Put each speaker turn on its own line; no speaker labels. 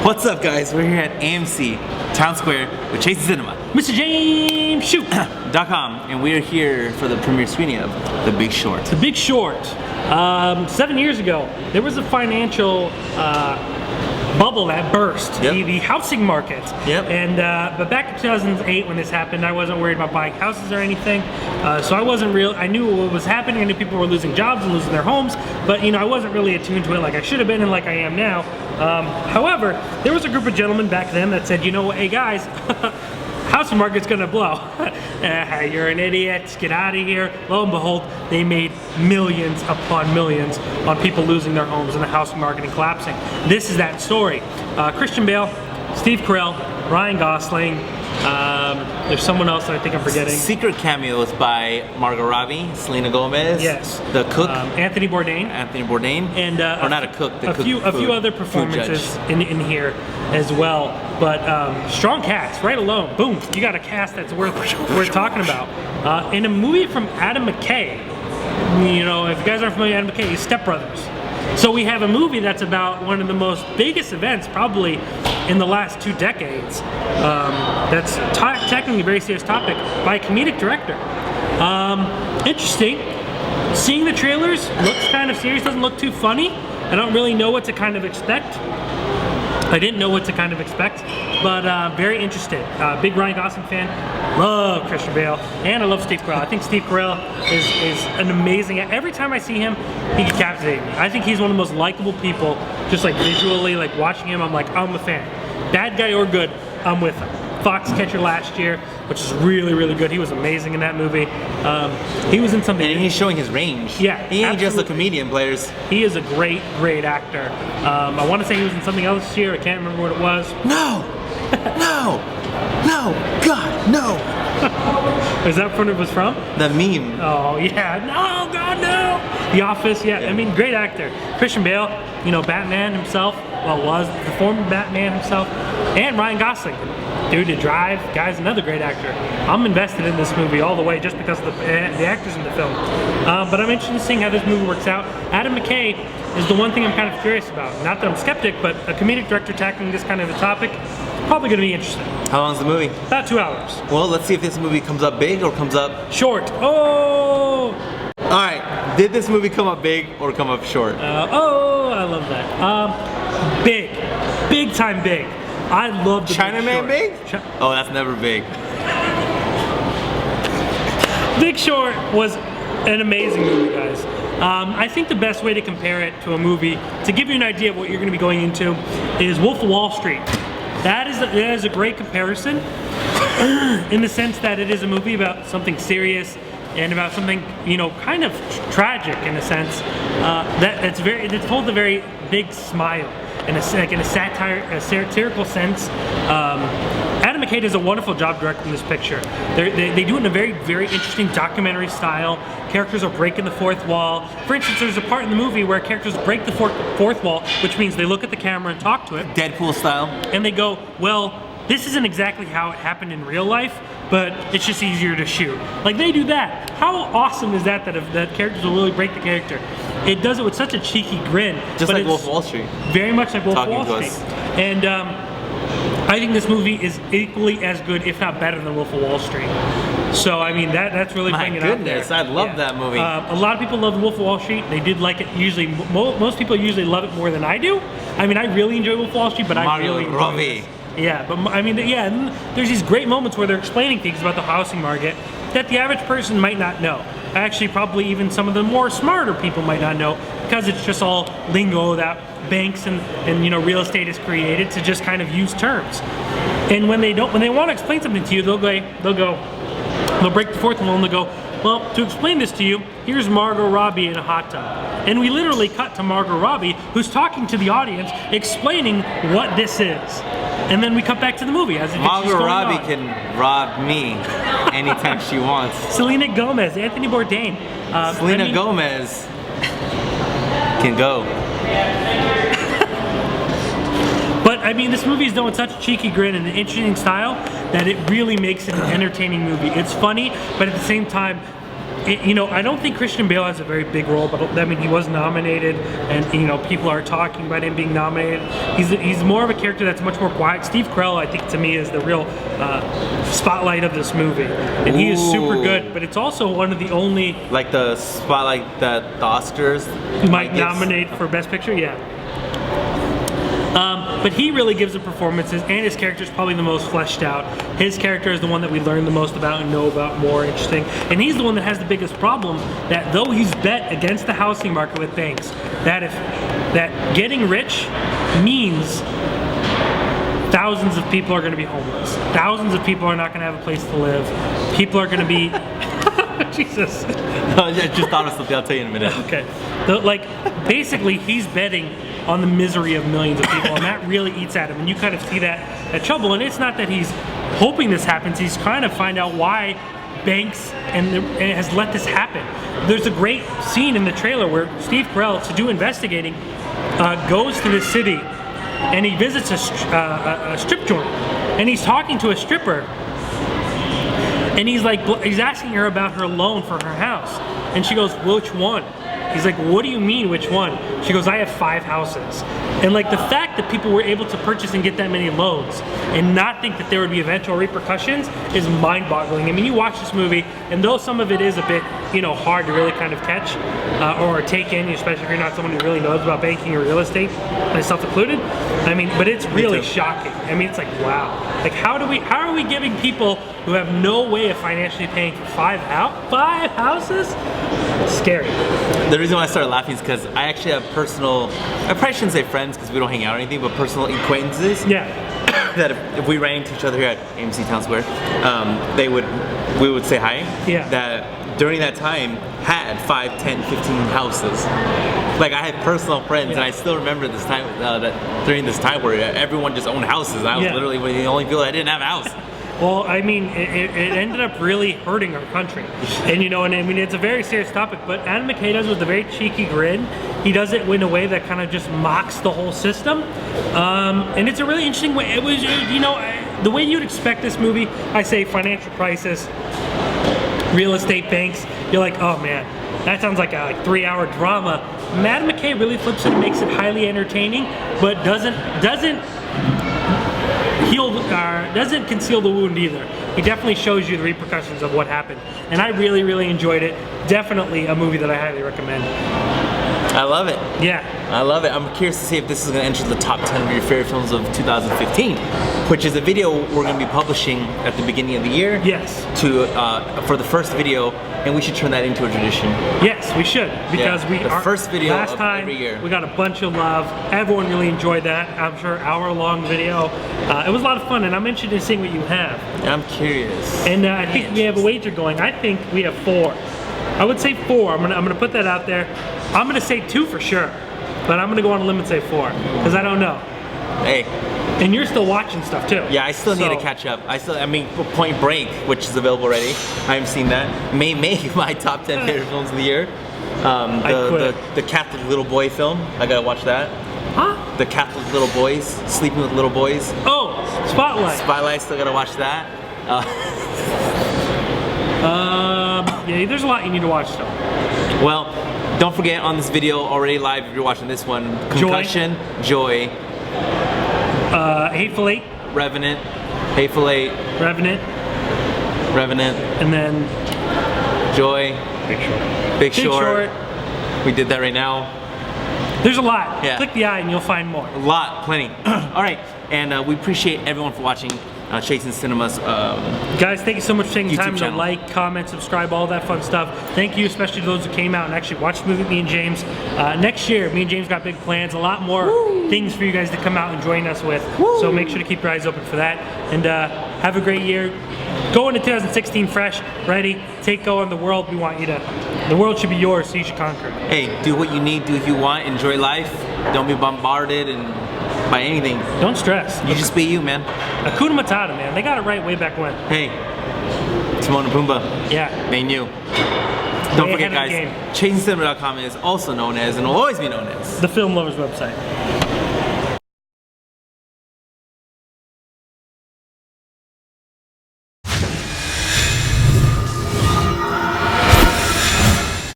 What's up, guys? We're here at AMC Town Square with Chase Cinema.
Mr. James Shoot.
.com, and we're here for the premiere screening of The Big Short.
The Big Short. 7 years ago, there was a financial bubble that burst, the housing market. And but back in 2008 when this happened, I wasn't worried about buying houses or anything. So I wasn't I knew what was happening. I knew people were losing jobs and losing their homes, but I wasn't really attuned to it like I should have been and like I am now. However, there was a group of gentlemen back then that said, hey guys, housing market's gonna blow. You're an idiot, get out of here. Lo and behold, they made millions upon millions on people losing their homes and the housing market and collapsing. This is that story. Christian Bale, Steve Carell, Ryan Gosling, there's someone else that I think I'm forgetting.
Secret cameos by Margot Robbie, Selena Gomez,
the
cook,
Anthony Bourdain,
and or not a cook,
a few other performances in here as well. But strong cast, right alone. Boom, you got a cast that's worth talking about. In a movie from Adam McKay, if you guys aren't familiar with Adam McKay, he's Step Brothers. So we have a movie that's about one of the most biggest events probably in the last 2 decades. That's tackling a very serious topic by a comedic director. Interesting. Seeing the trailers, looks kind of serious, doesn't look too funny. I don't really know what to kind of expect. I didn't know what to kind of expect, but very interested. Big Ryan Gosling fan. Love Christian Bale, and I love Steve Carell. I think Steve Carell is an amazing. Every time I see him, he can captivate me. I think he's one of the most likable people. Just like visually, like watching him, I'm a fan. Bad guy or good, I'm with him. Foxcatcher last year, which is really, really good. He was amazing in that movie. He was in something.
And he's showing his range.
Yeah,
he ain't just a comedian, players.
He is a great, great actor. I want to say he was in something else this year. I can't remember what it was.
No, God, no.
Is that what it was from?
The meme.
Oh yeah, no, God, no. The Office, yeah. I mean, great actor. Christian Bale, Batman himself. Well, was the former Batman himself, and Ryan Gosling. Dude to Drive, guy's another great actor. I'm invested in this movie all the way just because of the actors in the film. But I'm interested in seeing how this movie works out. Adam McKay is the one thing I'm kind of curious about. Not that I'm skeptic, but a comedic director tackling this kind of a topic, probably going to be interesting.
How long is the movie?
About 2 hours.
Well, let's see if this movie comes up big or comes up
short. Oh!
Alright, did this movie come up big or come up short?
I love that. Big. Big time big. I love the
Chinaman Big? Oh, that's never big.
Big Short was an amazing movie, guys. I think the best way to compare it to a movie, to give you an idea of what you're going to be going into, is Wolf of Wall Street. That is a great comparison in the sense that it is a movie about something serious and about something, kind of tragic in a sense. It's told with a very big smile. In a satirical sense. Adam McKay does a wonderful job directing this picture. They do it in a very, very interesting documentary style. Characters are breaking the fourth wall. For instance, there's a part in the movie where characters break the fourth wall, which means they look at the camera and talk to it.
Deadpool style.
And they go, well, this isn't exactly how it happened in real life, but it's just easier to shoot. Like, they do that. How awesome is that that characters will really break the character? It does it with such a cheeky grin.
Just like Wolf of Wall Street.
Very much like Wolf of Wall Street. And I think this movie is equally as good, if not better, than Wolf of Wall Street. So, I mean, that's really bringing it out there.
My goodness, I love that movie.
A lot of people love Wolf of Wall Street. They did like it usually. Most people usually love it more than I do. I mean, I really enjoy Wolf of Wall Street, but I really enjoy it. Yeah, but I mean, and there's these great moments where they're explaining things about the housing market that the average person might not know. Actually, probably even some of the more smarter people might not know, because it's just all lingo that banks and real estate has created to just kind of use terms. And when they want to explain something to you, they'll break the fourth wall and they'll go, well, to explain this to you, here's Margot Robbie in a hot tub. And we literally cut to Margot Robbie, who's talking to the audience, explaining what this is. And then we cut back to the movie.
Margot Robbie can rob me anytime she wants.
Selena Gomez, Anthony Bourdain.
Selena Gomez can go.
But I mean, this movie is done with such a cheeky grin and an interesting style that it really makes it an entertaining movie. It's funny, but at the same time, you know, I don't think Christian Bale has a very big role, but I mean, he was nominated, and you know, people are talking about him being nominated. He's more of a character that's much more quiet. Steve Carell, I think, to me, is the real spotlight of this movie, and he is super good. But it's also one of the only
like the spotlight that the Oscars
might nominate for Best Picture. Yeah. But he really gives the performances, and his character is probably the most fleshed out. His character is the one that we learn the most about and know about more interesting. And he's the one that has the biggest problem, that though he's bet against the housing market with banks, that getting rich means thousands of people are going to be homeless. Thousands of people are not going to have a place to live. People are going to be... Jesus.
No, I just thought of something. I'll tell you in a minute.
Okay. Like, basically, he's betting on the misery of millions of people, and that really eats at him. And you kind of see that trouble. And it's not that he's hoping this happens. He's trying to find out why banks and has let this happen. There's a great scene in the trailer where Steve Carell, to do investigating, goes to this city, and he visits a strip joint, and he's talking to a stripper, and he's asking her about her loan for her house, and she goes, "Which one?" He's like, "What do you mean, which one?" She goes, "I have 5 houses." And like the fact that people were able to purchase and get that many loans and not think that there would be eventual repercussions is mind-boggling. I mean, you watch this movie, and though some of it is a bit, you know, hard to really kind of catch or take in, especially if you're not someone who really knows about banking or real estate, myself included. I mean, but it's really shocking. I mean, it's like, wow. Like, how are we giving people who have no way of financially paying for 5 houses? Scary.
The reason why I started laughing is because I actually have I probably shouldn't say friends because we don't hang out or anything, but personal acquaintances.
Yeah.
That if we ran into each other here at AMC Town Square, we would say hi.
Yeah.
That during that time had 5, 10, 15 houses. Like I had personal friends, and I still remember this time that during this time where everyone just owned houses. And I was literally one of the only people that didn't have a house.
Well, I mean, it ended up really hurting our country. And you know, and I mean, it's a very serious topic, but Adam McKay does with a very cheeky grin. He does it in a way that kind of just mocks the whole system. And it's a really interesting way. It was, you know, the way you'd expect this movie, I say financial crisis, real estate banks, you're like, oh man, that sounds like a 3-hour drama. Adam McKay really flips it and makes it highly entertaining, but doesn't conceal the wound either. He definitely shows you the repercussions of what happened. And I really, really enjoyed it. Definitely a movie that I highly recommend.
I love it.
Yeah.
I love it. I'm curious to see if this is going to enter the top 10 of your favorite films of 2015, which is a video we're going to be publishing at the beginning of the year.
Yes.
For the first video, and we should turn that into a tradition.
Yes, we should, because
first video
last
of
time
every year.
We got a bunch of love. Everyone really enjoyed that. I'm sure hour-long video. It was a lot of fun, and I'm interested in seeing what you have.
I'm curious.
And I think we have a wager going. I think we have 4. I would say 4. I'm gonna put that out there. I'm gonna say 2 for sure, but I'm gonna go on a limb and say 4 because I don't know.
Hey.
And you're still watching stuff too.
Yeah, I still need to catch up. I mean, Point Break, which is available already. I haven't seen that. May make my top 10 favorite films of the year. The Catholic little boy film. I gotta watch that.
Huh?
The Catholic little boys, sleeping with little boys.
Oh, Spotlight.
Spotlight. Still gotta watch that.
Yeah, there's a lot you need to watch though.
Well, don't forget on this video already live if you're watching this one, Concussion, Joy,
Hateful Eight,
Revenant, Hateful Eight,
Revenant, and then
Joy, Big
Short.
Short. We did that right now.
There's a lot.
Yeah.
Click the eye and you'll find more.
A lot, plenty. All right, and we appreciate everyone for watching Chasing Cinemas.
Guys, thank you so much for taking
YouTube
time
channel.
to like, comment, subscribe, all that fun stuff. Thank you especially to those who came out and actually watched the movie with me and James. Next year, me and James got big plans, a lot more things for you guys to come out and join us with. So make sure to keep your eyes open for that. And have a great year. Go into 2016 fresh, ready, take go on the world. We want you to, the world should be yours, so you should conquer it.
Hey, do what you need, do what you want, enjoy life. Don't be bombarded by anything.
Don't stress.
You just be you, man.
Hakuna Matata, man. They got it right way back when.
Hey, Timon and Pumbaa.
Yeah.
They knew. Don't forget, guys, ChasingCinema.com is also known as, and will always be known as,
the Film Lovers website.